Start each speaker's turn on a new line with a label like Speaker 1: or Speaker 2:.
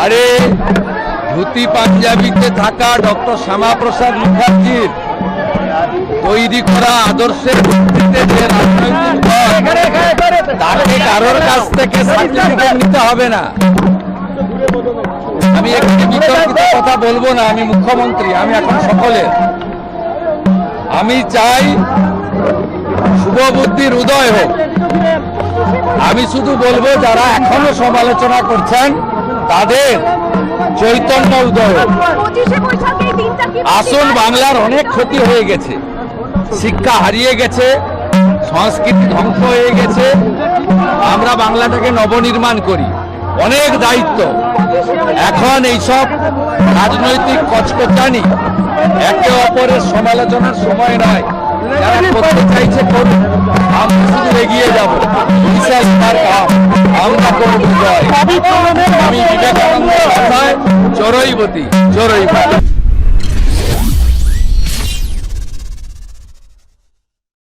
Speaker 1: আরে ধুতি পাঞ্জাবিতে থাকা ডক্টর শ্যামাপ্রসাদ মুখার্জির তৈরি করা আদর্শের ভিত্তিতে যে রাজনৈতিক দল, তাকে কারোর কাছ থেকে সার্টিফিকেট নিতে হবে না। আমি একটি বিতর্কিত কথা বলবো না, আমি মুখ্যমন্ত্রী, আমি এখন সকলের। আমি চাই শুভবুদ্ধির উদয় হোক। আমি শুধু বলবো যারা এখনো সমালোচনা করছেন তাদের চৈতন্য উদয় হোক। আসল বাংলার অনেক ক্ষতি হয়ে গেছে, শিক্ষা হারিয়ে গেছে, সংস্কৃতি ধ্বংস হয়ে গেছে। আমরা বাংলাটাকে নবনির্মাণ করি, অনেক দায়িত্ব। এখন এইসব রাজনৈতিক কচকচানি, একে অপরের সমালোচনার সময় নয়। যারা করতে চাইছে করুন, আমরা শুধু এগিয়ে যাব। আমরা করব জয়। আমি বিবেকানন্দের ভাষায় চড়ৈবতী।